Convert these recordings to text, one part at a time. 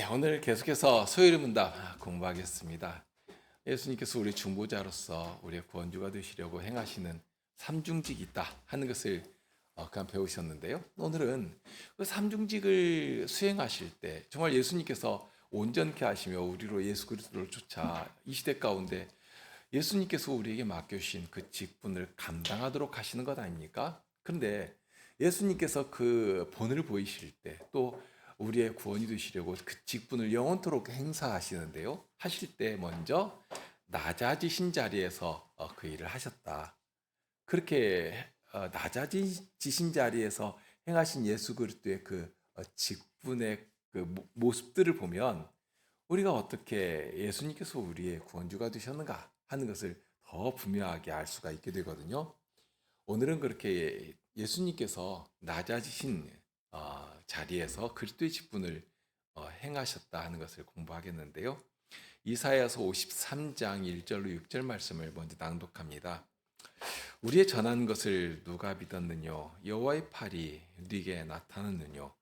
오늘 계속해서 소요리 문답 공부하겠습니다. 예수님께서 우리 중보자로서 우리의 구원주가 되시려고 행하시는 삼중직이 있다 하는 것을 그냥 배우셨는데요. 오늘은 그 삼중직을 수행하실 때 정말 예수님께서 온전케 하시며 우리로 예수 그리스도를 쫓아 이 시대 가운데 예수님께서 우리에게 맡겨주신 그 직분을 감당하도록 하시는 것 아닙니까? 그런데 예수님께서 그 본을 보이실 때 또 우리의 구원이 되시려고 그 직분을 영원토록 행사하시는데요. 하실 때 먼저 낮아지신 자리에서 그 일을 하셨다. 그렇게 낮아지신 자리에서 행하신 예수 그리스도의 그 직분의 그 모습들을 보면 우리가 어떻게 예수님께서 우리의 구원주가 되셨는가 하는 것을 더 분명하게 알 수가 있게 되거든요. 오늘은 그렇게 예수님께서 낮아지신 자리에서 그리스도의 직분을 행하셨다 하는 것을 공부하겠는데요. 이사야서 53장 1절로 6절 말씀을 먼저 낭독합니다. 우리의 전한 것을 누가 믿었느뇨? 여호와의 팔이 네게 나타났느뇨?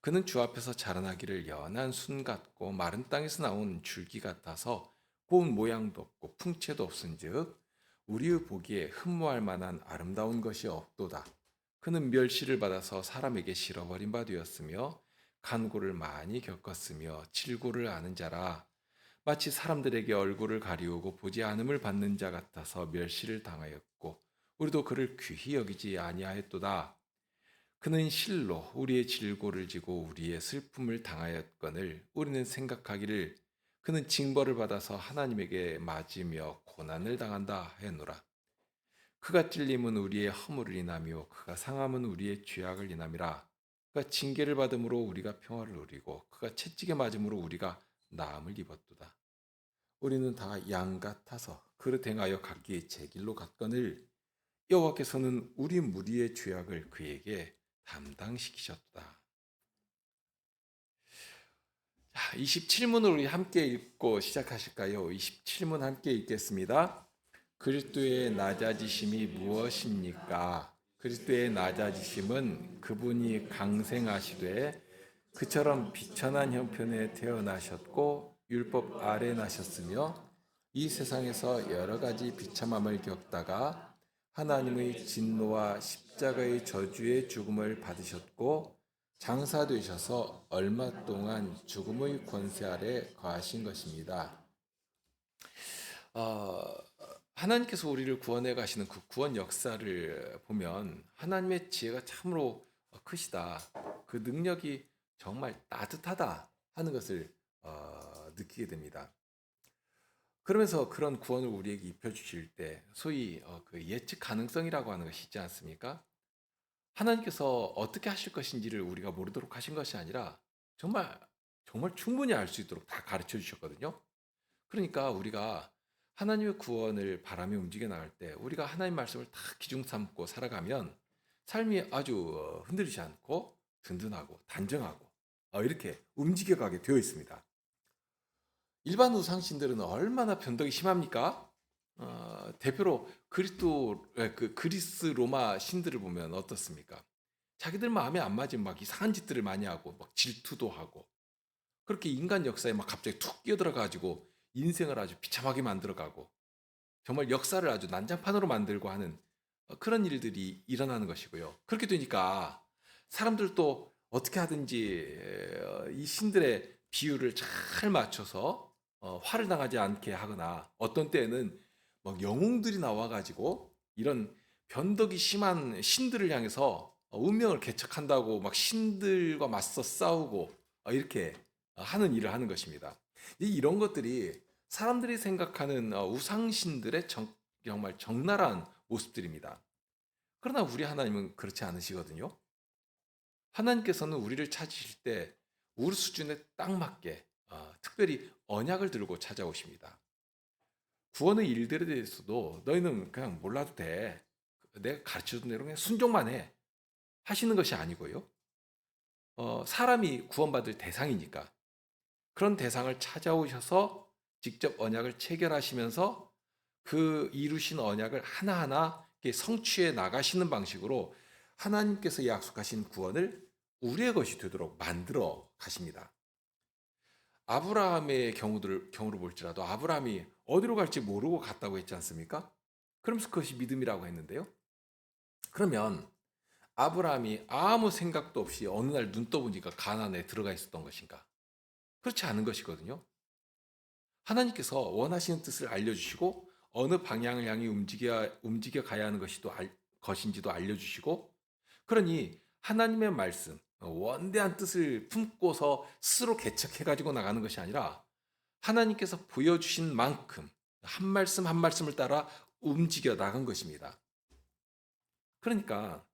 그는 주 앞에서 자라나기를 연한 순 같고 마른 땅에서 나온 줄기 같아서 고운 모양도 없고 풍채도 없은즉 우리의 보기에 흠모할 만한 아름다운 것이 없도다. 그는 멸시를 받아서 사람에게 실어버린 바 되었으며 간고를 많이 겪었으며 질고를 아는 자라. 마치 사람들에게 얼굴을 가리우고 보지 않음을 받는 자 같아서 멸시를 당하였고 우리도 그를 귀히 여기지 아니하였도다. 그는 실로 우리의 질고를 지고 우리의 슬픔을 당하였거늘 우리는 생각하기를 그는 징벌을 받아서 하나님에게 맞으며 고난을 당한다 하였노라. 그가 찔림은 우리의 허물을 인하며 그가 상함은 우리의 죄악을 인함이라. 그가 징계를 받음으로 우리가 평화를 누리고 그가 채찍에 맞음으로 우리가 나음을 입었도다. 우리는 다 양 같아서 그릇 행하여 각기 제 길로 갔거늘 여호와께서는 우리 무리의 죄악을 그에게 담당시키셨다. 27문을 우리 함께 읽고 시작하실까요? 27문 함께 읽겠습니다. 그리스도의 낮아지심이 무엇입니까? 그리스도의 낮아지심은 그분이 강생하시되 그처럼 비천한 형편에 태어나셨고 율법 아래 나셨으며 이 세상에서 여러 가지 비참함을 겪다가 하나님의 진노와 십자가의 저주의 죽음을 받으셨고 장사되셔서 얼마 동안 죽음의 권세 아래 거하신 것입니다. 어, 하나님께서 우리를 구원해 가시는 그 구원 역사를 보면 하나님의 지혜가 참으로 크시다. 그 능력이 정말 따뜻하다 하는 것을 느끼게 됩니다. 그러면서 그런 구원을 우리에게 입혀주실 때 소위 그 예측 가능성이라고 하는 것이 있지 않습니까? 하나님께서 어떻게 하실 것인지를 우리가 모르도록 하신 것이 아니라 정말 정말 충분히 알 수 있도록 다 가르쳐 주셨거든요. 그러니까 우리가 하나님의 구원을 바라며 움직여 나갈 때 우리가 하나님 말씀을 다 기중 삼고 살아가면 삶이 아주 흔들리지 않고 든든하고 단정하고 이렇게 움직여가게 되어 있습니다. 일반 우상신들은 얼마나 변덕이 심합니까? 대표로 그 그리스 로마 신들을 보면 어떻습니까? 자기들 마음에 안 맞으면 막 이상한 짓들을 많이 하고 막 질투도 하고 그렇게 인간 역사에 막 갑자기 툭 끼어들어 가지고 인생을 아주 비참하게 만들어가고 정말 역사를 아주 난장판으로 만들고 하는 그런 일들이 일어나는 것이고요. 그렇게 되니까 사람들도 어떻게 하든지 이 신들의 비율을 잘 맞춰서 화를 당하지 않게 하거나 어떤 때에는 막 영웅들이 나와가지고 이런 변덕이 심한 신들을 향해서 운명을 개척한다고 막 신들과 맞서 싸우고 이렇게 하는 일을 하는 것입니다. 이런 것들이 사람들이 생각하는 우상신들의 정말 적나라한 모습들입니다. 그러나 우리 하나님은 그렇지 않으시거든요. 하나님께서는 우리를 찾으실 때 우리 수준에 딱 맞게 특별히 언약을 들고 찾아오십니다. 구원의 일들에 대해서도 너희는 그냥 몰라도 돼. 내가 가르쳐준 대로 그냥 순종만 해. 하시는 것이 아니고요. 사람이 구원받을 대상이니까 그런 대상을 찾아오셔서 직접 언약을 체결하시면서 그 이루신 언약을 하나하나 성취해 나가시는 방식으로 하나님께서 약속하신 구원을 우리의 것이 되도록 만들어 가십니다. 아브라함의 경우를 볼지라도 아브라함이 어디로 갈지 모르고 갔다고 했지 않습니까? 그러면서 그것이 믿음이라고 했는데요. 그러면 아브라함이 아무 생각도 없이 어느 날 눈 떠보니까 가나안에 들어가 있었던 것인가? 그렇지 않은 것이거든요. 하나님께서 원하시는 뜻을 알려주시고 어느 방향을 향해 움직여 가야 하는 것인지도 알려주시고, 그러니 하나님의 말씀, 원대한 뜻을 품고서 스스로 개척해 가지고 나가는 것이 아니라 하나님께서 보여주신 만큼 한 말씀 한 말씀을 따라 움직여 나간 것입니다. 그러니까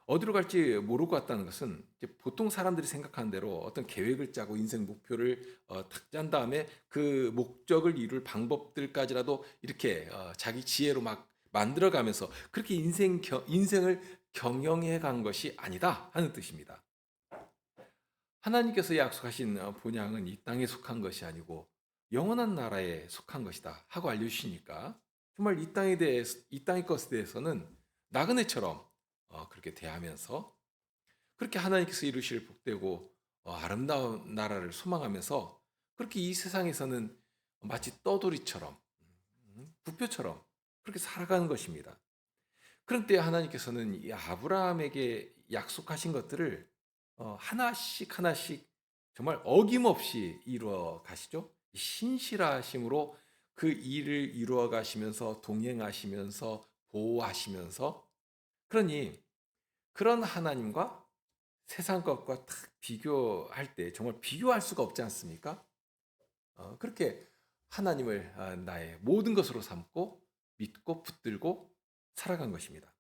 어디로 갈지 모르고 갔다는 것은 이제 보통 사람들이 생각하는 대로 어떤 계획을 짜고 인생 목표를 탁 짠 다음에 그 목적을 이룰 방법들까지라도 이렇게 자기 지혜로 막 만들어가면서 그렇게 인생을 경영해 간 것이 아니다 하는 뜻입니다. 하나님께서 약속하신 본향은 이 땅에 속한 것이 아니고 영원한 나라에 속한 것이다 하고 알려주시니까 정말 이 땅의 것에 대해서는 나그네처럼 그렇게 대하면서 그렇게 하나님께서 이루실 복되고 아름다운 나라를 소망하면서 그렇게 이 세상에서는 마치 떠돌이처럼 부표처럼 그렇게 살아가는 것입니다. 그런 때 하나님께서는 이 아브라함에게 약속하신 것들을 하나씩 하나씩 정말 어김없이 이루어 가시죠. 신실하심으로 그 일을 이루어 가시면서 동행하시면서 보호하시면서, 그러니 그런 하나님과 세상 것과 딱 비교할 때 정말 비교할 수가 없지 않습니까? 그렇게 하나님을 나의 모든 것으로 삼고 믿고 붙들고 살아간 것입니다.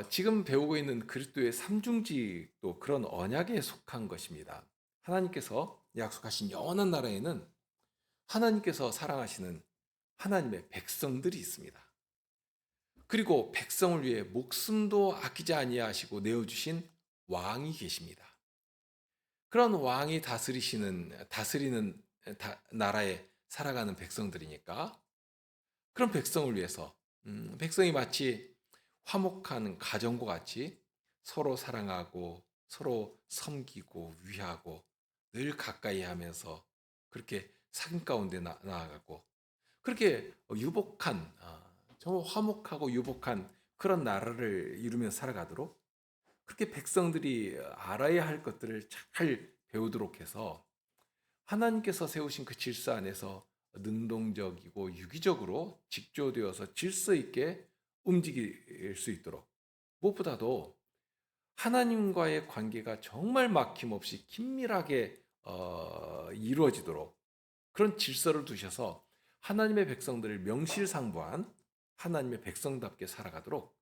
지금 배우고 있는 그리스도의 삼중직도 그런 언약에 속한 것입니다. 하나님께서 약속하신 영원한 나라에는 하나님께서 사랑하시는 하나님의 백성들이 있습니다. 그리고 백성을 위해 목숨도 아끼지 아니하시고 내어주신 왕이 계십니다. 그런 왕이 다스리는 나라에 살아가는 백성들이니까 그런 백성을 위해서 백성이 마치 화목한 가정과 같이 서로 사랑하고 서로 섬기고 위하고 늘 가까이 하면서 그렇게 삶 가운데 나아가고 그렇게 유복한 정말 화목하고 유복한 그런 나라를 이루며 살아가도록 그렇게 백성들이 알아야 할 것들을 잘 배우도록 해서 하나님께서 세우신 그 질서 안에서 능동적이고 유기적으로 직조되어서 질서 있게 움직일 수 있도록, 무엇보다도 하나님과의 관계가 정말 막힘없이 긴밀하게 이루어지도록 그런 질서를 두셔서 하나님의 백성들을 명실상부한 하나님의 백성답게 살아가도록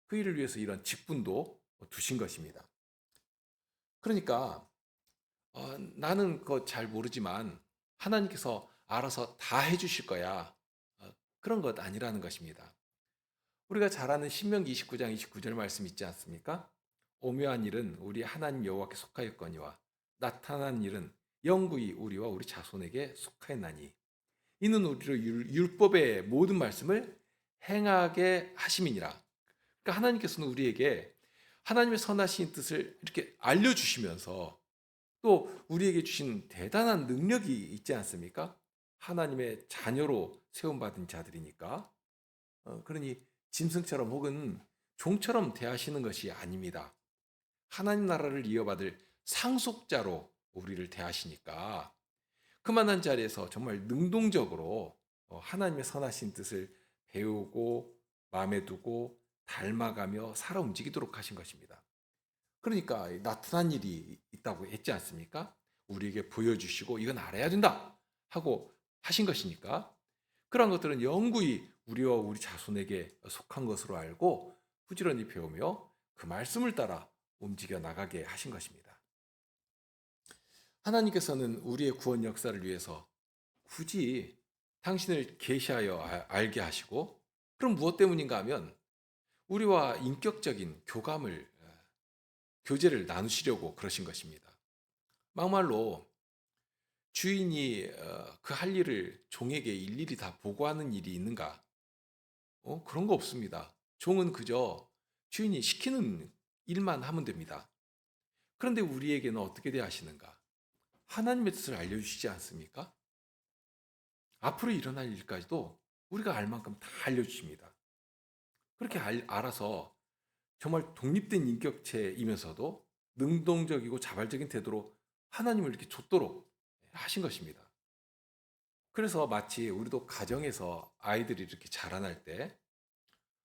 그 일을 위해서 이런 직분도 두신 것입니다. 그러니까 나는 그거 잘 모르지만 하나님께서 알아서 다 해주실 거야. 그런 것 아니라는 것입니다. 우리가 잘 아는 신명기 29장 29절 말씀 있지 않습니까? 오묘한 일은 우리 하나님 여호와께 속하였거니와 나타난 일은 영구히 우리와 우리 자손에게 속하였나니 이는 우리로 율법의 모든 말씀을 행하게 하심이니라. 그러니까 하나님께서는 우리에게 하나님의 선하신 뜻을 이렇게 알려주시면서 또 우리에게 주신 대단한 능력이 있지 않습니까? 하나님의 자녀로 세움받은 자들이니까. 그러니 짐승처럼 혹은 종처럼 대하시는 것이 아닙니다. 하나님 나라를 이어받을 상속자로 우리를 대하시니까 그만한 자리에서 정말 능동적으로 하나님의 선하신 뜻을 배우고 마음에 두고 닮아가며 살아 움직이도록 하신 것입니다. 그러니까 나타난 일이 있다고 했지 않습니까? 우리에게 보여주시고 이건 알아야 된다 하고 하신 것이니까 그런 것들은 영구히 우리와 우리 자손에게 속한 것으로 알고 부지런히 배우며 그 말씀을 따라 움직여 나가게 하신 것입니다. 하나님께서는 우리의 구원 역사를 위해서 굳이 당신을 계시하여 알게 하시고, 그럼 무엇 때문인가 하면 우리와 인격적인 교제를 나누시려고 그러신 것입니다. 막말로 주인이 그 할 일을 종에게 일일이 다 보고하는 일이 있는가? 그런 거 없습니다. 종은 그저 주인이 시키는 일만 하면 됩니다. 그런데 우리에게는 어떻게 대하시는가? 하나님의 뜻을 알려주시지 않습니까? 앞으로 일어날 일까지도 우리가 알 만큼 다 알려주십니다. 그렇게 알아서 정말 독립된 인격체이면서도 능동적이고 자발적인 태도로 하나님을 이렇게 좇도록 하신 것입니다. 그래서 마치 우리도 가정에서 아이들이 이렇게 자라날 때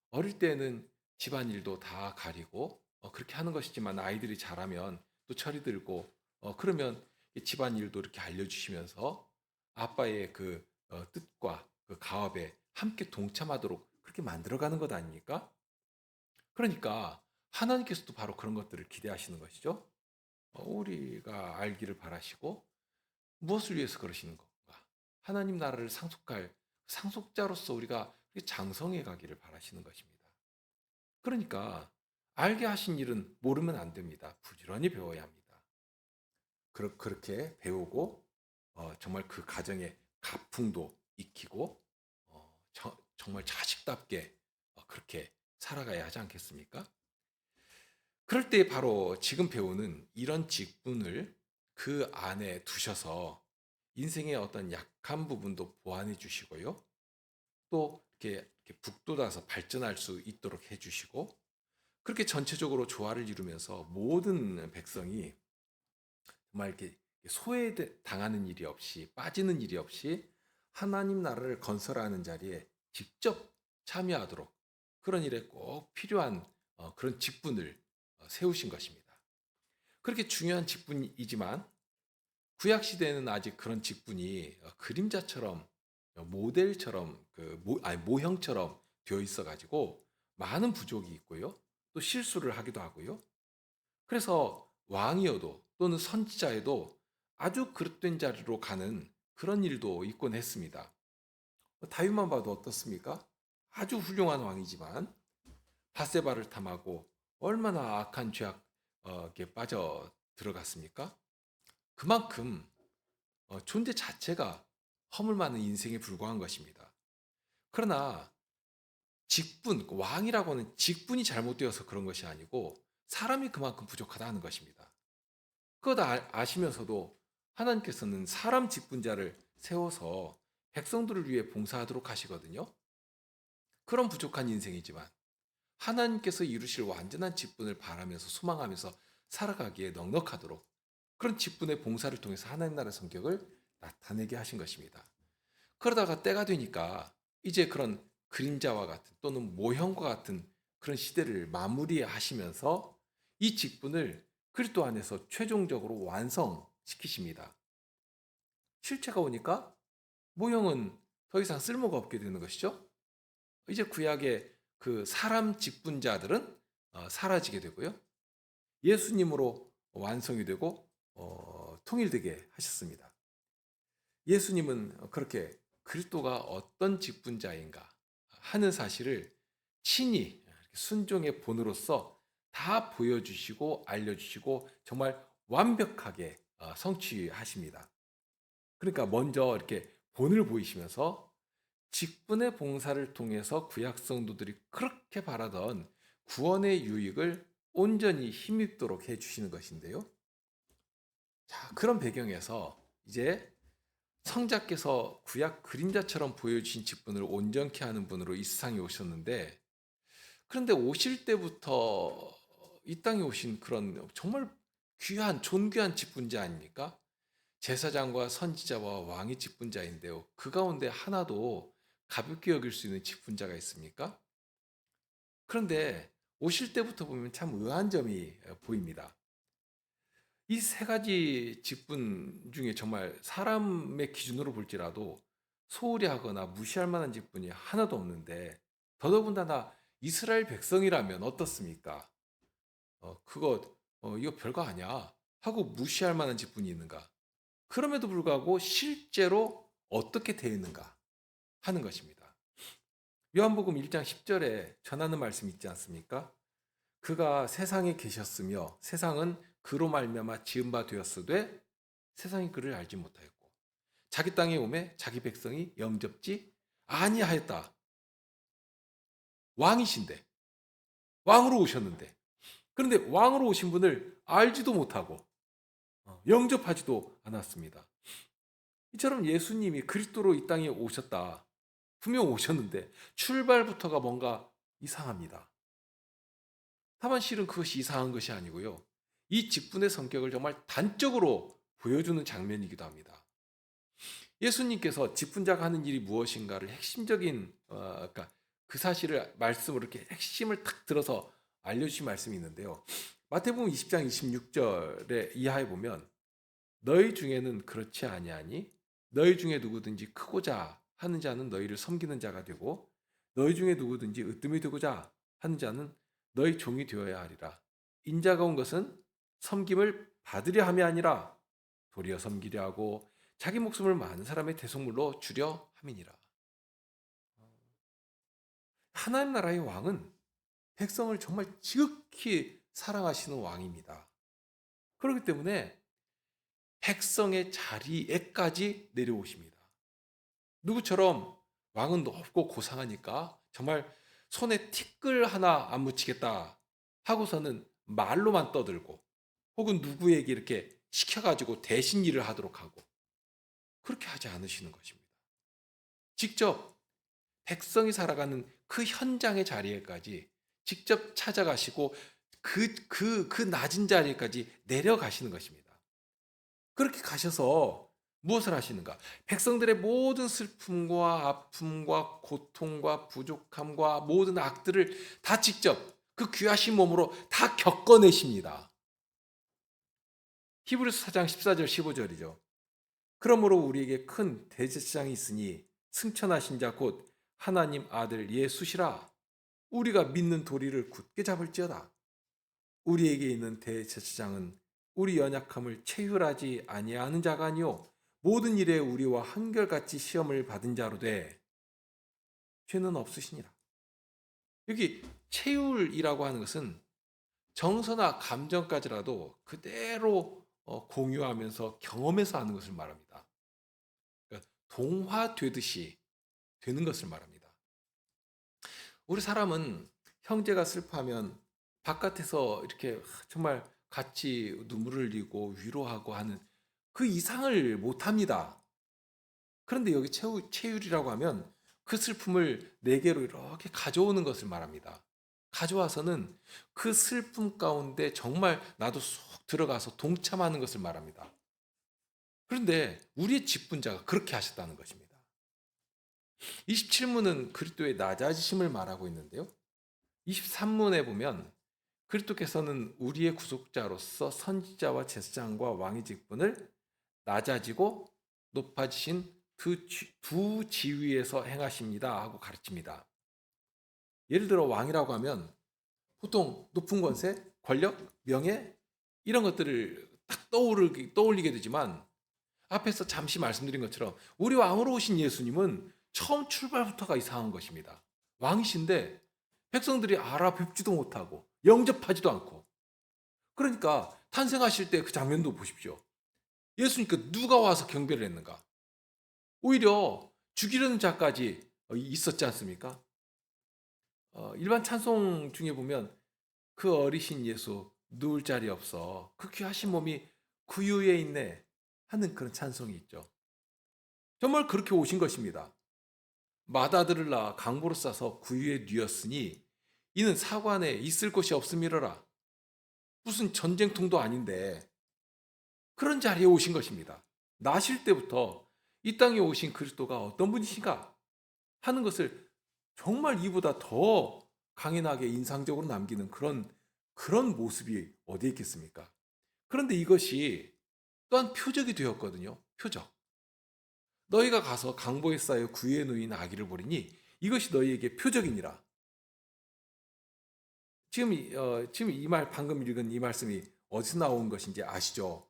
어릴 때는 집안일도 다 가리고 그렇게 하는 것이지만 아이들이 자라면 또 철이 들고 그러면 집안일도 이렇게 알려주시면서 아빠의 그 뜻과 그 가업에 함께 동참하도록 그렇게 만들어가는 것 아닙니까? 그러니까 하나님께서도 바로 그런 것들을 기대하시는 것이죠. 우리가 알기를 바라시고 무엇을 위해서 그러시는 건가? 하나님 나라를 상속할 상속자로서 우리가 장성해 가기를 바라시는 것입니다. 그러니까 알게 하신 일은 모르면 안 됩니다. 부지런히 배워야 합니다. 그렇게 배우고 정말 그 가정의 가풍도 익히고 정말 자식답게 그렇게 살아가야 하지 않겠습니까? 그럴 때 바로 지금 배우는 이런 직분을 그 안에 두셔서 인생의 어떤 약한 부분도 보완해 주시고요. 또 이렇게 북돋아서 발전할 수 있도록 해주시고 그렇게 전체적으로 조화를 이루면서 모든 백성이 정말 이렇게 소외당하는 일이 없이 빠지는 일이 없이 하나님 나라를 건설하는 자리에 직접 참여하도록 그런 일에 꼭 필요한 그런 직분을 세우신 것입니다. 그렇게 중요한 직분이지만 구약 시대에는 아직 그런 직분이 그림자처럼 모델처럼 모형처럼 되어 있어 가지고 많은 부족이 있고요. 또 실수를 하기도 하고요. 그래서 왕이어도 또는 선지자에도 아주 그릇된 자리로 가는 그런 일도 있곤 했습니다. 다윗만 봐도 어떻습니까? 아주 훌륭한 왕이지만 바세바를 탐하고 얼마나 악한 죄악에 빠져 들어갔습니까? 그만큼 존재 자체가 허물 많은 인생에 불과한 것입니다. 그러나 직분, 왕이라고는 직분이 잘못되어서 그런 것이 아니고 사람이 그만큼 부족하다는 것입니다. 그것 아시면서도 하나님께서는 사람 직분자를 세워서 백성들을 위해 봉사하도록 하시거든요. 그런 부족한 인생이지만 하나님께서 이루실 완전한 직분을 바라면서 소망하면서 살아가기에 넉넉하도록 그런 직분의 봉사를 통해서 하나님 나라의 성격을 나타내게 하신 것입니다. 그러다가 때가 되니까 이제 그런 그림자와 같은 또는 모형과 같은 그런 시대를 마무리하시면서 이 직분을 그리스도 안에서 최종적으로 완성시키십니다. 실체가 오니까 모형은 더 이상 쓸모가 없게 되는 것이죠. 이제 구약의 그 사람 직분자들은 사라지게 되고요. 예수님으로 완성이 되고 통일되게 하셨습니다. 예수님은 그렇게 그리스도가 어떤 직분자인가 하는 사실을 친히 순종의 본으로서 다 보여주시고 알려주시고 정말 완벽하게 성취하십니다. 그러니까 먼저 이렇게 본을 보이시면서 직분의 봉사를 통해서 구약 성도들이 그렇게 바라던 구원의 유익을 온전히 힘입도록 해주시는 것인데요. 자, 그런 배경에서 이제 성자께서 구약 그림자처럼 보여주신 직분을 온전케 하는 분으로 이 세상에 오셨는데 그런데 오실 때부터 이 땅에 오신 그런 정말 귀한 존귀한 직분자 아닙니까? 제사장과 선지자와 왕이 직분자인데요. 그 가운데 하나도 가볍게 여길 수 있는 직분자가 있습니까? 그런데 오실 때부터 보면 참 의아한 점이 보입니다. 이 세 가지 직분 중에 정말 사람의 기준으로 볼지라도 소홀히 하거나 무시할 만한 직분이 하나도 없는데 더더군다나 이스라엘 백성이라면 어떻습니까? 이거 별거 아니야 하고 무시할 만한 직분이 있는가? 그럼에도 불구하고 실제로 어떻게 되었는가 하는 것입니다. 요한복음 1장 10절에 전하는 말씀 있지 않습니까? 그가 세상에 계셨으며 세상은 그로 말미암아 지은 바 되었으되 세상이 그를 알지 못하였고 자기 땅에 오매 자기 백성이 영접지 아니하였다. 왕이신데 왕으로 오셨는데 그런데 왕으로 오신 분을 알지도 못하고 영접하지도 않았습니다. 이처럼 예수님이 그리스도로 이 땅에 오셨다. 분명 오셨는데 출발부터가 뭔가 이상합니다. 다만 실은 그것이 이상한 것이 아니고요. 이 직분의 성격을 정말 단적으로 보여주는 장면이기도 합니다. 예수님께서 직분자가 하는 일이 무엇인가를 핵심적인 그러니까 그 사실을 말씀으로 이렇게 핵심을 탁 들어서 알려주신 말씀이 있는데요. 마태복음 20장 26절에 이하에 보면 너희 중에는 그렇지 아니하니 너희 중에 누구든지 크고자 하는 자는 너희를 섬기는 자가 되고 너희 중에 누구든지 으뜸이 되고자 하는 자는 너희 종이 되어야 하리라. 인자가 온 것은 섬김을 받으려 함이 아니라 도리어 섬기려 하고 자기 목숨을 많은 사람의 대속물로 주려 함이니라. 하나님 나라의 왕은 백성을 정말 지극히 사랑하시는 왕입니다. 그렇기 때문에 백성의 자리에까지 내려오십니다. 누구처럼 왕은 높고 고상하니까 정말 손에 티끌 하나 안 묻히겠다 하고서는 말로만 떠들고 혹은 누구에게 이렇게 시켜가지고 대신 일을 하도록 하고 그렇게 하지 않으시는 것입니다. 직접 백성이 살아가는 그 현장의 자리에까지 직접 찾아가시고 그 낮은 자리에까지 내려가시는 것입니다. 그렇게 가셔서 무엇을 하시는가? 백성들의 모든 슬픔과 아픔과 고통과 부족함과 모든 악들을 다 직접 그 귀하신 몸으로 다 겪어내십니다. 히브리서 4장 14절 15절이죠. 그러므로 우리에게 큰 대제사장이 있으니 승천하신 자 곧 하나님 아들 예수시라. 우리가 믿는 도리를 굳게 잡을지어다. 우리에게 있는 대제사장은 우리 연약함을 체휼하지 아니하는 자가 아니요 모든 일에 우리와 한결같이 시험을 받은 자로 돼 죄는 없으시니라. 여기 체휼이라고 하는 것은 정서나 감정까지라도 그대로 공유하면서 경험해서 하는 것을 말합니다. 그러니까 동화되듯이 되는 것을 말합니다. 우리 사람은 형제가 슬퍼하면 바깥에서 이렇게 정말 같이 눈물을 흘리고 위로하고 하는 그 이상을 못합니다. 그런데 여기 체휼이라고 하면 그 슬픔을 내게로 이렇게 가져오는 것을 말합니다. 가져와서는 그 슬픔 가운데 정말 나도 쏙 들어가서 동참하는 것을 말합니다. 그런데 우리의 직분자가 그렇게 하셨다는 것입니다. 27문은 그리스도의 낮아지심을 말하고 있는데요. 23문에 보면 그리스도께서는 우리의 구속자로서 선지자와 제사장과 왕의 직분을 낮아지고 높아지신 두 지위에서 행하십니다 하고 가르칩니다. 예를 들어 왕이라고 하면 보통 높은 권세, 권력, 명예 이런 것들을 딱 떠올리게 되지만 앞에서 잠시 말씀드린 것처럼 우리 왕으로 오신 예수님은 처음 출발부터가 이상한 것입니다. 왕이신데 백성들이 알아뵙지도 못하고 영접하지도 않고 그러니까 탄생하실 때 그 장면도 보십시오. 예수님께 누가 와서 경배를 했는가? 오히려 죽이려는 자까지 있었지 않습니까? 일반 찬송 중에 보면 그 어리신 예수 누울 자리 없어 그 귀하신 몸이 구유에 있네 하는 그런 찬송이 있죠. 정말 그렇게 오신 것입니다. 맏아들을 낳아 강보로 싸서 구유에 뉘었으니 이는 사관에 있을 곳이 없음이러라. 무슨 전쟁통도 아닌데 그런 자리에 오신 것입니다. 나실 때부터 이 땅에 오신 그리스도가 어떤 분이신가 하는 것을 정말 이보다 더 강인하게 인상적으로 남기는 그런 모습이 어디에 있겠습니까? 그런데 이것이 또한 표적이 되었거든요. 표적. 너희가 가서 강보에 쌓여 구유에 누인 아기를 보리니 이것이 너희에게 표적이니라. 지금 이 말 방금 읽은 이 말씀이 어디서 나온 것인지 아시죠?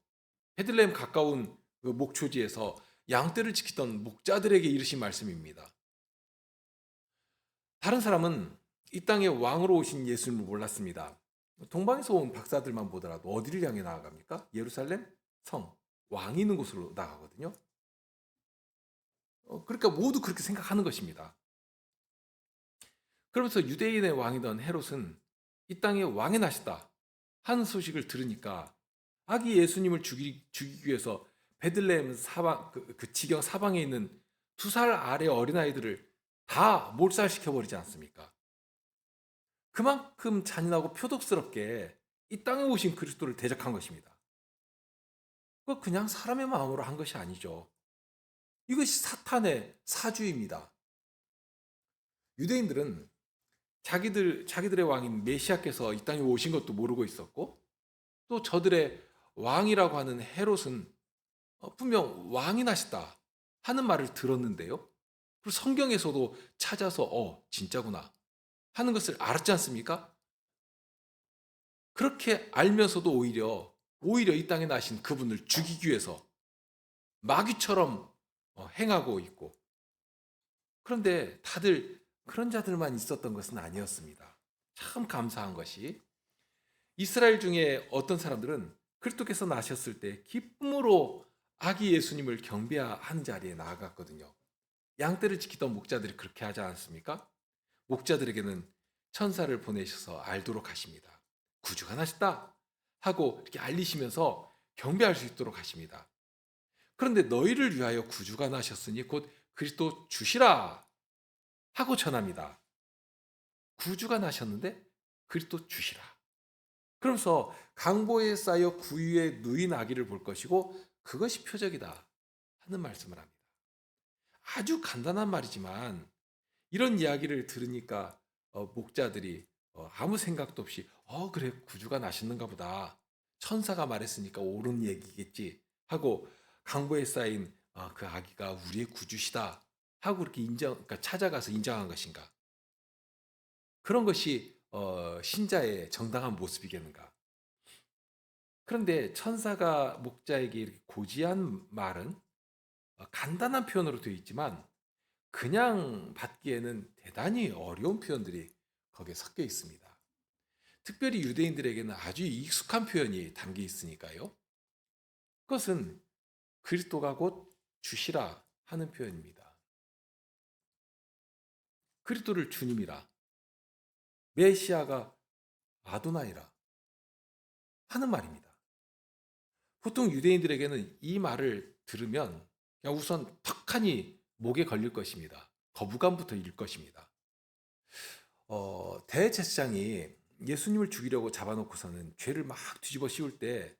베들레헴 가까운 그 목초지에서 양떼를 지키던 목자들에게 이르신 말씀입니다. 다른 사람은 이 땅에 왕으로 오신 예수님을 몰랐습니다. 동방에서 온 박사들만 보더라도 어디를 향해 나아갑니까? 예루살렘 성, 왕이 있는 곳으로 나가거든요. 그러니까 모두 그렇게 생각하는 것입니다. 그러면서 유대인의 왕이던 헤롯은 이 땅에 왕이 나셨다 하는 소식을 들으니까 아기 예수님을 죽이기 위해서 베들레헴 사방 그 지경 사방에 있는 2살 아래 어린아이들을 다 몰살시켜 버리지 않습니까? 그만큼 잔인하고 표독스럽게 이 땅에 오신 그리스도를 대적한 것입니다. 그 그냥 사람의 마음으로 한 것이 아니죠. 이것이 사탄의 사주입니다. 유대인들은 자기들의 왕인 메시아께서 이 땅에 오신 것도 모르고 있었고, 또 저들의 왕이라고 하는 헤롯은 분명 왕이 나시다 하는 말을 들었는데요. 그리고 성경에서도 찾아서 진짜구나 하는 것을 알았지 않습니까? 그렇게 알면서도 오히려 이 땅에 나신 그분을 죽이기 위해서 마귀처럼 행하고 있고, 그런데 다들 그런 자들만 있었던 것은 아니었습니다. 참 감사한 것이 이스라엘 중에 어떤 사람들은 그리스도께서 나셨을 때 기쁨으로 아기 예수님을 경배하는 자리에 나아갔거든요. 양떼를 지키던 목자들이 그렇게 하지 않습니까? 목자들에게는 천사를 보내셔서 알도록 하십니다. 구주가 나셨다 하고 이렇게 알리시면서 경배할 수 있도록 하십니다. 그런데 너희를 위하여 구주가 나셨으니 곧 그리스도 주시라 하고 전합니다. 구주가 나셨는데 그리스도 주시라. 그러면서 강보에 쌓여 구유에 누인 아기를 볼 것이고 그것이 표적이다 하는 말씀을 합니다. 아주 간단한 말이지만 이런 이야기를 들으니까 목자들이 아무 생각도 없이 그래 구주가 나셨는가 보다. 천사가 말했으니까 옳은 얘기겠지 하고 강보에 쌓인 그 아기가 우리의 구주시다 하고 그렇게 그러니까 찾아가서 인정한 것인가? 그런 것이 신자의 정당한 모습이겠는가? 그런데 천사가 목자에게 이렇게 고지한 말은 간단한 표현으로 되어 있지만 그냥 받기에는 대단히 어려운 표현들이 거기에 섞여 있습니다. 특별히 유대인들에게는 아주 익숙한 표현이 담겨 있으니까요. 그것은 그리스도가 곧 주시라 하는 표현입니다. 그리스도를 주님이라, 메시아가 아도나이라 하는 말입니다. 보통 유대인들에게는 이 말을 들으면 그냥 우선 턱하니 목에 걸릴 것입니다. 거부감부터 일 것입니다. 대제사장이 예수님을 죽이려고 잡아놓고서는 죄를 막 뒤집어 씌울 때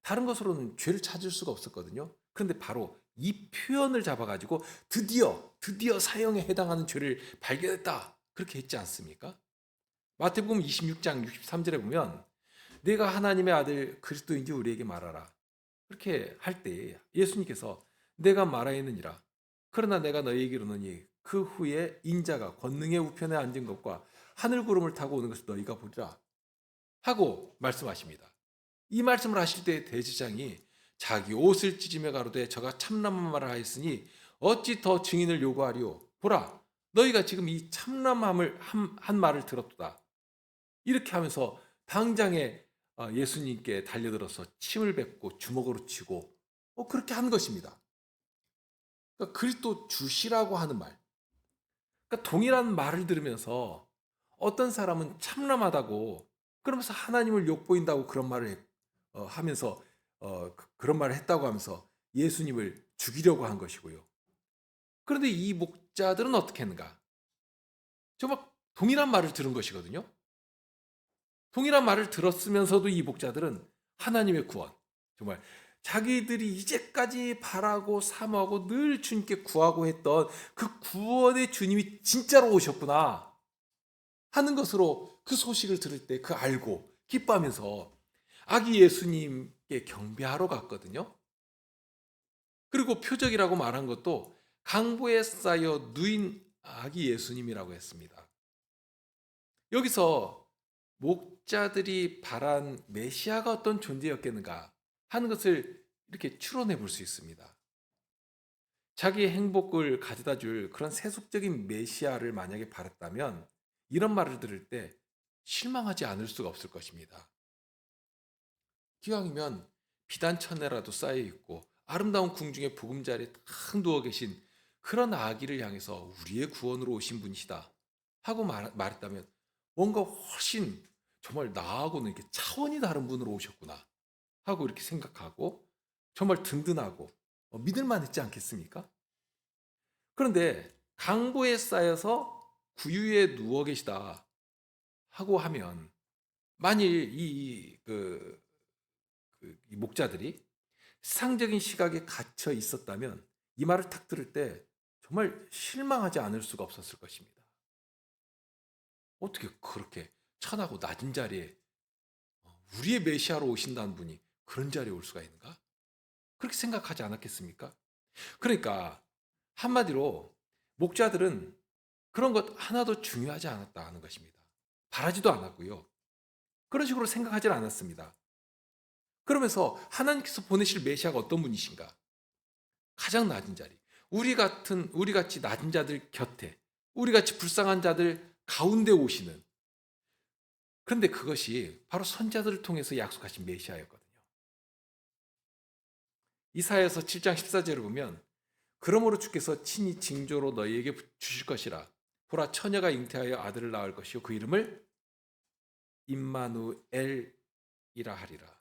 다른 것으로는 죄를 찾을 수가 없었거든요. 그런데 바로 이 표현을 잡아가지고 드디어 사형에 해당하는 죄를 발견했다 그렇게 했지 않습니까? 마태복음 26장 63절에 보면 내가 하나님의 아들 그리스도인지 우리에게 말하라 그렇게 할 때 예수님께서 내가 말하였느니라 그러나 내가 너희에게 이르노니 그 후에 인자가 권능의 우편에 앉은 것과 하늘 구름을 타고 오는 것을 너희가 보리라 하고 말씀하십니다. 이 말씀을 하실 때 대제사장이 자기 옷을 찢으며 가로되 저가 참남한 말을 하였으니 어찌 더 증인을 요구하리오 보라 너희가 지금 이 참남함을 한 말을 들었도다 이렇게 하면서 당장에 예수님께 달려들어서 침을 뱉고 주먹으로 치고 그렇게 한 것입니다. 그러니까 그리스도 주시라고 하는 말. 그러니까 동일한 말을 들으면서 어떤 사람은 참남하다고 그러면서 하나님을 욕보인다고 그런 말을 하면서 그런 말을 했다고 하면서 예수님을 죽이려고 한 것이고요. 그런데 이 목자들은 어떻게 했는가? 정말 동일한 말을 들은 것이거든요. 동일한 말을 들었으면서도 이 목자들은 하나님의 구원, 정말 자기들이 이제까지 바라고 사모하고 늘 주님께 구하고 했던 그 구원의 주님이 진짜로 오셨구나 하는 것으로 그 소식을 들을 때 그 알고 기뻐하면서 아기 예수님께 경배하러 갔거든요. 그리고 표적이라고 말한 것도 강보에 쌓여 누인 아기 예수님이라고 했습니다. 여기서 목자들이 바란 메시아가 어떤 존재였겠는가 하는 것을 이렇게 추론해 볼 수 있습니다. 자기의 행복을 가져다 줄 그런 세속적인 메시아를 만약에 바랐다면 이런 말을 들을 때 실망하지 않을 수가 없을 것입니다. 기왕이면 비단천내라도 쌓여 있고 아름다운 궁중의 보금자리에 탁 누워 계신 그런 아기를 향해서 우리의 구원으로 오신 분이시다 하고 말했다면 뭔가 훨씬 정말 나하고는 이렇게 차원이 다른 분으로 오셨구나 하고 이렇게 생각하고 정말 든든하고 믿을만 했지 않겠습니까? 그런데 강보에 쌓여서 구유에 누워 계시다 하고 하면 만일 이 목자들이 상적인 시각에 갇혀 있었다면 이 말을 탁 들을 때 정말 실망하지 않을 수가 없었을 것입니다. 어떻게 그렇게 천하고 낮은 자리에 우리의 메시아로 오신다는 분이 그런 자리에 올 수가 있는가? 그렇게 생각하지 않았겠습니까? 그러니까 한마디로 목자들은 그런 것 하나도 중요하지 않았다 하는 것입니다. 바라지도 않았고요. 그런 식으로 생각하지 않았습니다. 그러면서 하나님께서 보내실 메시아가 어떤 분이신가? 가장 낮은 자리. 우리 같이 낮은 자들 곁에, 우리 같이 불쌍한 자들 가운데 오시는. 그런데 그것이 바로 선자들을 통해서 약속하신 메시아였거든요. 이사야서 7장 14절을 보면 그러므로 주께서 친히 징조로 너희에게 주실 것이라. 보라 처녀가 잉태하여 아들을 낳을 것이요 그 이름을 임마누엘이라 하리라.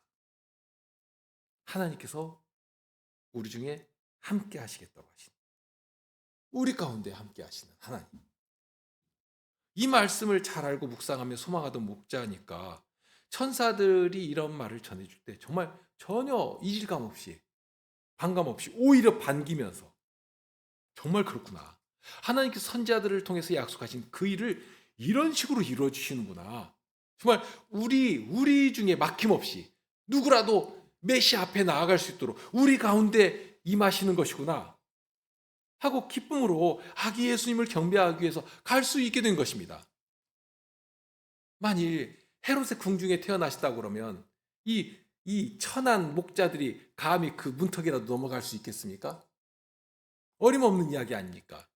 하나님께서 우리 중에 함께 하시겠다고 하신, 우리 가운데 함께 하시는 하나님. 이 말씀을 잘 알고 묵상하며 소망하던 목자니까 천사들이 이런 말을 전해줄 때 정말 전혀 이질감 없이 반감 없이 오히려 반기면서 정말 그렇구나. 하나님께서 선지자들을 통해서 약속하신 그 일을 이런 식으로 이루어 주시는구나. 정말 우리 중에 막힘없이 누구라도 메시아 앞에 나아갈 수 있도록 우리 가운데 임하시는 것이구나 하고 기쁨으로 아기 예수님을 경배하기 위해서 갈 수 있게 된 것입니다. 만일 헤롯의 궁중에 태어나셨다고 그러면 이 천한 목자들이 감히 그 문턱이라도 넘어갈 수 있겠습니까? 어림없는 이야기 아닙니까?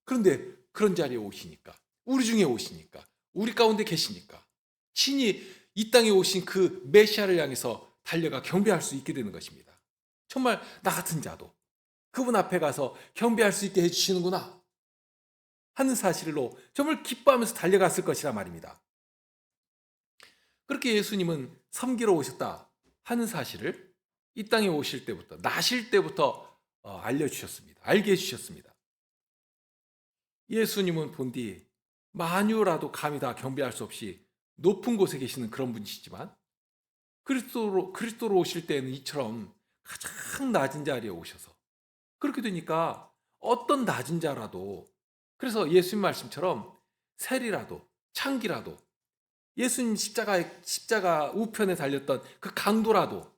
그런데 그런 자리에 오시니까, 우리 중에 오시니까, 우리 가운데 계시니까 친히 이 땅에 오신 그 메시아를 향해서 달려가 경배할 수 있게 되는 것입니다. 정말 나 같은 자도 그분 앞에 가서 경배할 수 있게 해주시는구나 하는 사실로 정말 기뻐하면서 달려갔을 것이라 말입니다. 그렇게 예수님은 섬기러 오셨다 하는 사실을 이 땅에 오실 때부터, 나실 때부터 알려주셨습니다. 알게 해주셨습니다. 예수님은 본디 만유라도 감히 다 경배할 수 없이 높은 곳에 계시는 그런 분이시지만 그리스도로 오실 때는 이처럼 가장 낮은 자리에 오셔서 그렇게 되니까 어떤 낮은 자라도, 그래서 예수님 말씀처럼 셀이라도 창기라도 예수님 십자가 우편에 달렸던 그 강도라도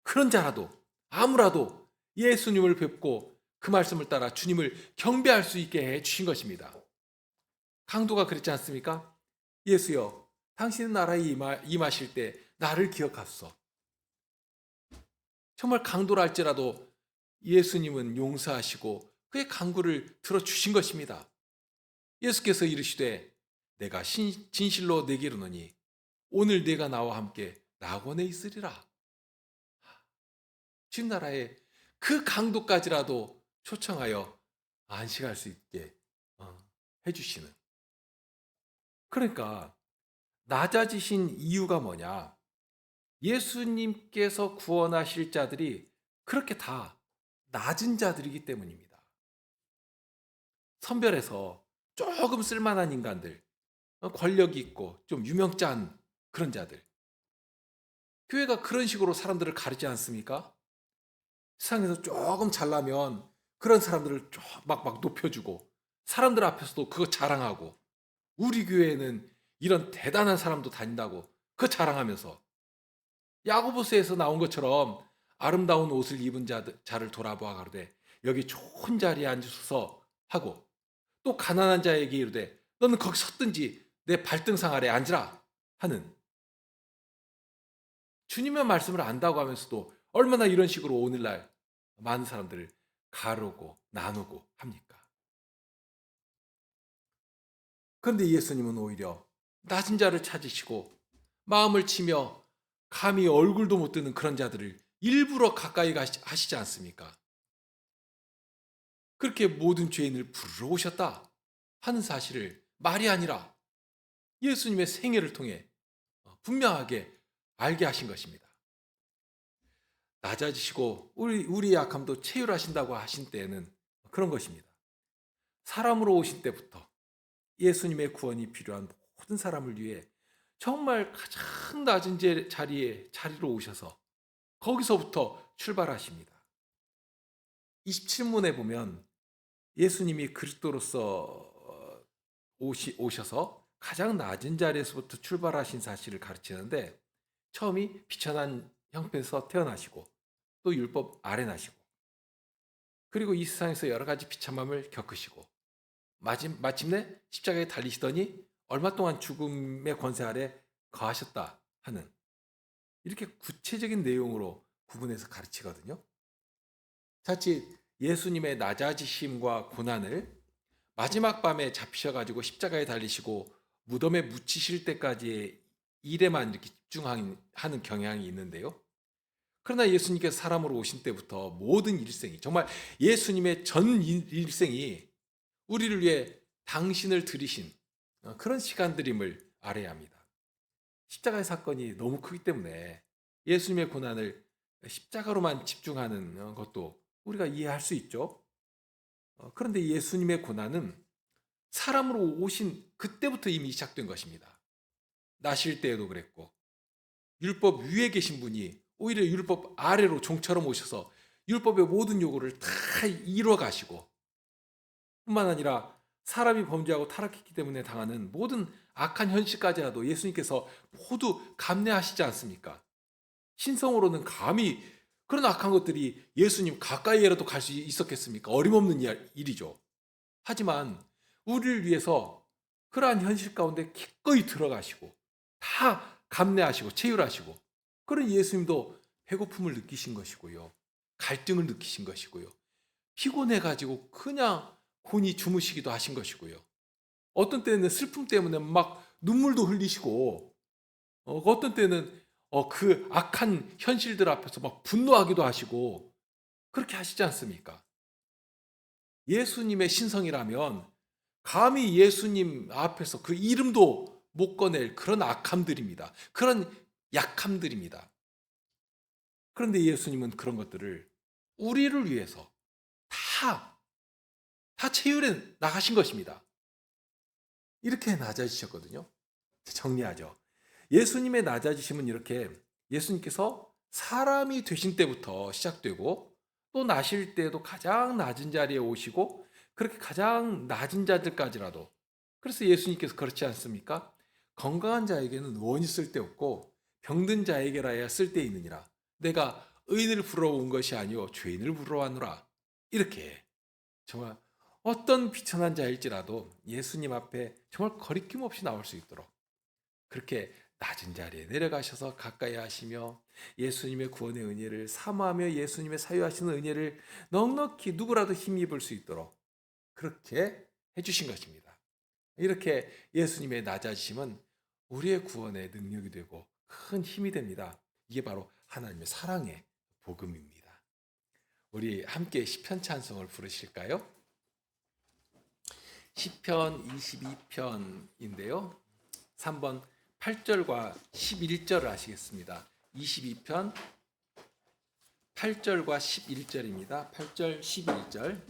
그런 자라도 아무라도 예수님을 뵙고 그 말씀을 따라 주님을 경배할 수 있게 해주신 것입니다. 강도가 그랬지 않습니까? 예수여, 당신의 나라에 임하실 때 나를 기억하소서. 정말 강도라 할지라도 예수님은 용서하시고 그의 간구를 들어주신 것입니다. 예수께서 이르시되 내가 진실로 내게 이르노니 오늘 내가 나와 함께 낙원에 있으리라. 주님 나라에 그 강도까지라도 초청하여 안식할 수 있게 해주시는. 그러니까 낮아지신 이유가 뭐냐? 예수님께서 구원하실 자들이 그렇게 다 낮은 자들이기 때문입니다. 선별해서 조금 쓸만한 인간들, 권력이 있고 좀 유명짠 그런 자들. 교회가 그런 식으로 사람들을 가르지 않습니까? 세상에서 조금 잘나면 그런 사람들을 막 높여주고 사람들 앞에서도 그거 자랑하고, 우리 교회에는 이런 대단한 사람도 다닌다고 그거 자랑하면서 야고보서에서 나온 것처럼 아름다운 옷을 입은 자를 돌아보아 가로되 여기 좋은 자리에 앉으소서 하고, 또 가난한 자에게 이르되 너는 거기 섰든지 내 발등상 아래 앉으라 하는, 주님의 말씀을 안다고 하면서도 얼마나 이런 식으로 오늘날 많은 사람들을 가르고 나누고 합니까? 그런데 예수님은 오히려 낮은 자를 찾으시고 마음을 치며 감히 얼굴도 못 드는 그런 자들을 일부러 가까이 하시지 않습니까? 그렇게 모든 죄인을 부르러 오셨다 하는 사실을 말이 아니라 예수님의 생애를 통해 분명하게 알게 하신 것입니다. 낮아지시고 우리의 약함도 체휼하신다고 하신 때에는 그런 것입니다. 사람으로 오신 때부터 예수님의 구원이 필요한 모든 사람을 위해 정말 가장 낮은 자리로 오셔서 거기서부터 출발하십니다. 27문에 보면 예수님이 그리스도로서 오셔서 가장 낮은 자리에서부터 출발하신 사실을 가르치는데, 처음이 비천한 형편에서 태어나시고 또 율법 아래 나시고, 그리고 이 세상에서 여러 가지 비참함을 겪으시고 마침내 십자가에 달리시더니 얼마 동안 죽음의 권세 아래 거하셨다 하는, 이렇게 구체적인 내용으로 구분해서 가르치거든요. 자칫 예수님의 낮아지심과 고난을 마지막 밤에 잡히셔가지고 십자가에 달리시고 무덤에 묻히실 때까지의 일에만 이렇게 집중하는 경향이 있는데요. 그러나 예수님께서 사람으로 오신 때부터 모든 일생이, 정말 예수님의 전 일생이 우리를 위해 당신을 들이신 그런 시간들임을 알아야 합니다. 십자가의 사건이 너무 크기 때문에 예수님의 고난을 십자가로만 집중하는 것도 우리가 이해할 수 있죠. 그런데 예수님의 고난은 사람으로 오신 그때부터 이미 시작된 것입니다. 나실 때에도 그랬고, 율법 위에 계신 분이 오히려 율법 아래로 종처럼 오셔서 율법의 모든 요구를 다 이루어 가시고, 뿐만 아니라 사람이 범죄하고 타락했기 때문에 당하는 모든 악한 현실까지라도 예수님께서 모두 감내하시지 않습니까? 신성으로는 감히 그런 악한 것들이 예수님 가까이에라도 갈 수 있었겠습니까? 어림없는 일이죠. 하지만 우리를 위해서 그러한 현실 가운데 기꺼이 들어가시고 다 감내하시고 체휼하시고, 그런 예수님도 배고픔을 느끼신 것이고요, 갈등을 느끼신 것이고요, 피곤해가지고 그냥 곤히 주무시기도 하신 것이고요, 어떤 때는 슬픔 때문에 막 눈물도 흘리시고, 어떤 때는 그 악한 현실들 앞에서 막 분노하기도 하시고, 그렇게 하시지 않습니까? 예수님의 신성이라면 감히 예수님 앞에서 그 이름도 못 꺼낼 그런 악함들입니다. 그런 약함들입니다. 그런데 예수님은 그런 것들을 우리를 위해서 다 체휼해 나가신 것입니다. 이렇게 낮아지셨거든요. 정리하죠. 예수님의 낮아지심은 이렇게 예수님께서 사람이 되신 때부터 시작되고, 또 나실 때에도 가장 낮은 자리에 오시고, 그렇게 가장 낮은 자들까지라도, 그래서 예수님께서 그렇지 않습니까? 건강한 자에게는 의원이 쓸데없고 병든 자에게라야 쓸데있느니라. 내가 의인을 부르러 온 것이 아니요 죄인을 부르러 왔노라. 이렇게 정말 어떤 비천한 자일지라도 예수님 앞에 정말 거리낌 없이 나올 수 있도록 그렇게 낮은 자리에 내려가셔서 가까이 하시며, 예수님의 구원의 은혜를 사모하며 예수님의 사유하시는 은혜를 넉넉히 누구라도 힘입을 수 있도록 그렇게 해주신 것입니다. 이렇게 예수님의 낮아지심은 우리의 구원의 능력이 되고 큰 힘이 됩니다. 이게 바로 하나님의 사랑의 복음입니다. 우리 함께 시편 찬송을 부르실까요? 시편 22편인데요. 3번 8절과 11절을 하시겠습니다. 22편 8절과 11절입니다. 8절 11절.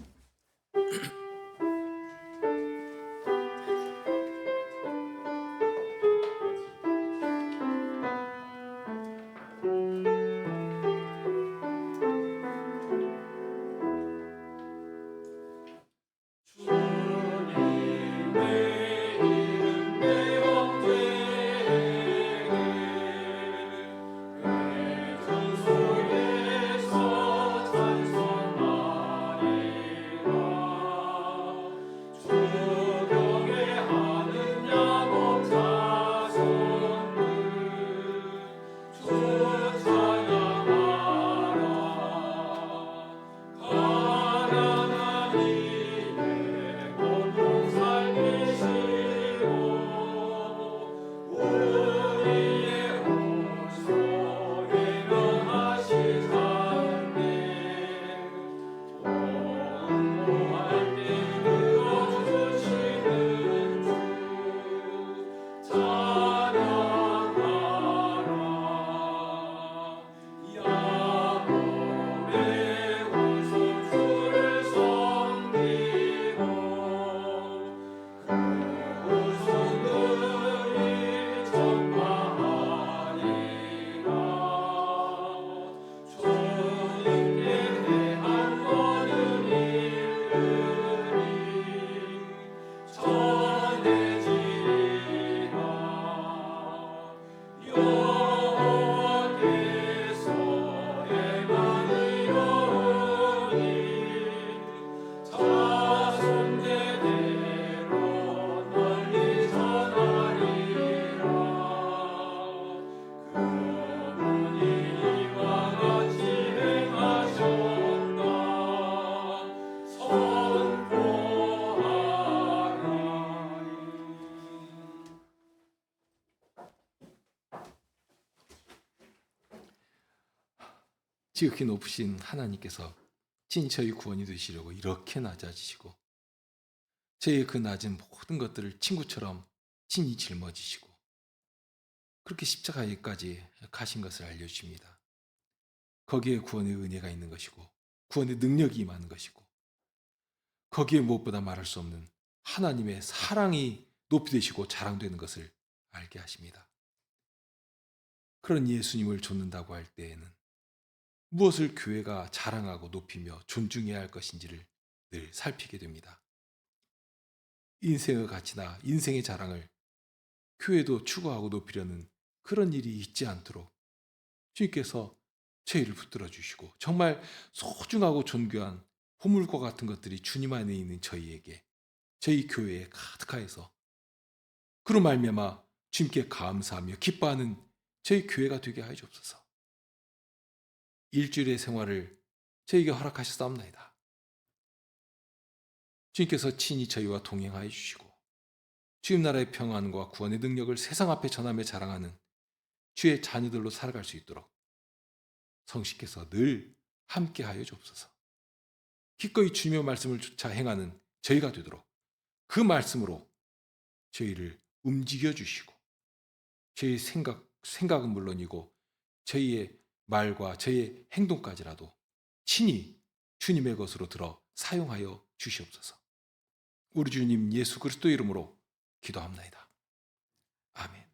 지극히 높으신 하나님께서 진 저희 구원이 되시려고 이렇게 낮아지시고 저희의 그 낮은 모든 것들을 친구처럼 친히 짊어지시고 그렇게 십자가에까지 가신 것을 알려주십니다. 거기에 구원의 은혜가 있는 것이고 구원의 능력이 임하는 것이고 거기에 무엇보다 말할 수 없는 하나님의 사랑이 높이 되시고 자랑되는 것을 알게 하십니다. 그런 예수님을 좇는다고 할 때에는 무엇을 교회가 자랑하고 높이며 존중해야 할 것인지를 늘 살피게 됩니다. 인생의 가치나 인생의 자랑을 교회도 추구하고 높이려는 그런 일이 있지 않도록 주님께서 저희를 붙들어 주시고 정말 소중하고 존귀한 보물과 같은 것들이 주님 안에 있는 저희에게 저희 교회에 가득하여서 그로 말미암아 주님께 감사하며 기뻐하는 저희 교회가 되게 하여 주옵소서. 일주일의 생활을 저희에게 허락하셨사옵나이다. 주님께서 친히 저희와 동행하여 주시고 주님 나라의 평안과 구원의 능력을 세상 앞에 전하며 자랑하는 주의 자녀들로 살아갈 수 있도록 성신께서 늘 함께하여 주옵소서. 기꺼이 주님의 말씀을 쫓아 행하는 저희가 되도록 그 말씀으로 저희를 움직여 주시고 저희의 생각은 물론이고 저희의 말과 저희의 행동까지라도 친히 주님의 것으로 들어 사용하여 주시옵소서. 우리 주님 예수 그리스도 이름으로 기도합나이다. 아멘.